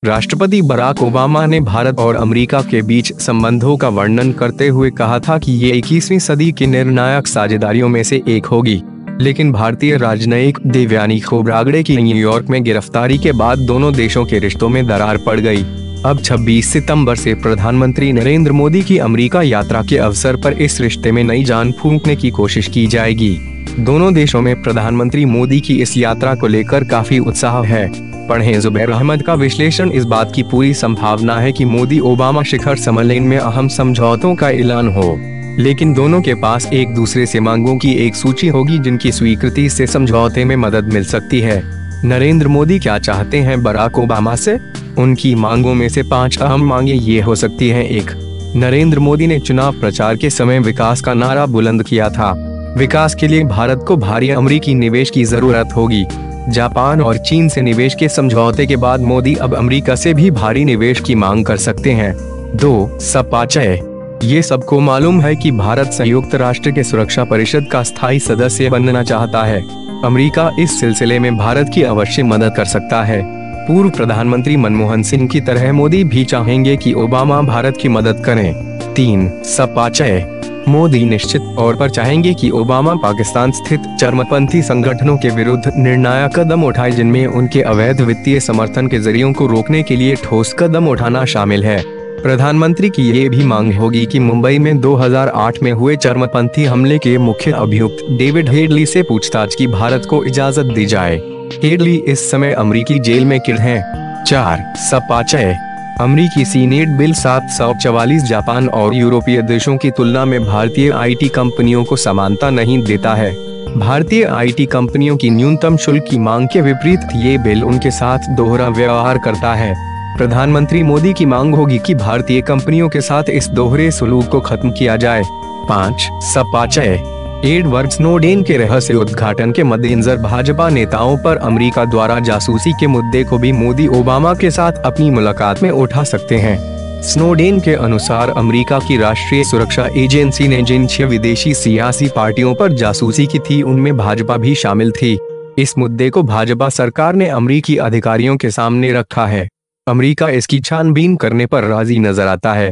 राष्ट्रपति Barack Obama ने भारत और अमेरिका के बीच संबंधों का वर्णन करते हुए कहा था कि ये 21वीं सदी की निर्णायक साझेदारियों में से एक होगी। लेकिन भारतीय राजनयिक देवयानी खोब्रागड़े की न्यूयॉर्क में गिरफ्तारी के बाद दोनों देशों के रिश्तों में दरार पड़ गई। अब 26 सितंबर से प्रधानमंत्री नरेंद्र मोदी की अमेरिका यात्रा के अवसर पर इस रिश्ते में नई जान फूंकने की कोशिश की जाएगी। दोनों देशों में प्रधानमंत्री मोदी की इस यात्रा को लेकर काफी उत्साह है। पढ़ें जुबैर अहमद का विश्लेषण। इस बात की पूरी संभावना है कि मोदी ओबामा शिखर सम्मेलन में अहम समझौतों का ऐलान हो, लेकिन दोनों के पास एक दूसरे से मांगों की एक सूची होगी जिनकी स्वीकृति से समझौते में मदद मिल सकती है। नरेंद्र मोदी क्या चाहते हैं बराक ओबामा से? उनकी मांगों में से 5 अहम मांगे ये हो सकती हैं। 1. नरेंद्र मोदी ने चुनाव प्रचार के समय विकास का नारा बुलंद किया था। विकास के लिए भारत को भारी अमेरिकी निवेश की जरूरत होगी। जापान और चीन से निवेश के समझौते के बाद मोदी अब अमेरिका से भी भारी निवेश की मांग कर सकते हैं। 2. सपाचय। ये सबको मालूम है कि भारत संयुक्त राष्ट्र के सुरक्षा परिषद का स्थायी सदस्य बनना चाहता है। अमेरिका इस सिलसिले में भारत की अवश्य मदद कर सकता है। पूर्व प्रधानमंत्री मनमोहन सिंह की तरह मोदी भी चाहेंगे कि ओबामा भारत की मदद करें। 3. सपाचय। मोदी निश्चित तौर पर चाहेंगे कि ओबामा पाकिस्तान स्थित चरमपंथी संगठनों के विरुद्ध निर्णायक कदम उठाए, जिनमें उनके अवैध वित्तीय समर्थन के जरियों को रोकने के लिए ठोस कदम उठाना शामिल है। प्रधानमंत्री की ये भी मांग होगी कि मुंबई में 2008 में हुए चरमपंथी हमले के मुख्य अभियुक्त डेविड हेडली से पूछताछ की भारत को इजाजत दी जाए। हेडली इस समय अमेरिकी जेल में कैद हैं। 4. सपाचय। अमेरिकी सीनेट बिल 744 जापान और यूरोपीय देशों की तुलना में भारतीय आईटी कंपनियों को समानता नहीं देता है। भारतीय आईटी कंपनियों की न्यूनतम शुल्क की मांग के विपरीत ये बिल उनके साथ दोहरा व्यवहार करता है। प्रधानमंत्री मोदी की मांग होगी कि भारतीय कंपनियों के साथ इस दोहरे सलूक को खत्म किया जाए। 5. सपाचय। एडवर्ड स्नोडेन के रहस्य उद्घाटन के मद्देनजर भाजपा नेताओं पर अमेरिका द्वारा जासूसी के मुद्दे को भी मोदी ओबामा के साथ अपनी मुलाकात में उठा सकते हैं। स्नोडेन के अनुसार अमेरिका की राष्ट्रीय सुरक्षा एजेंसी ने जिन 6 विदेशी सियासी पार्टियों पर जासूसी की थी उनमें भाजपा भी शामिल थी। इस मुद्दे को भाजपा सरकार ने अमेरिकी अधिकारियों के सामने रखा है। अमेरिका इसकी छानबीन करने पर राजी नजर आता है।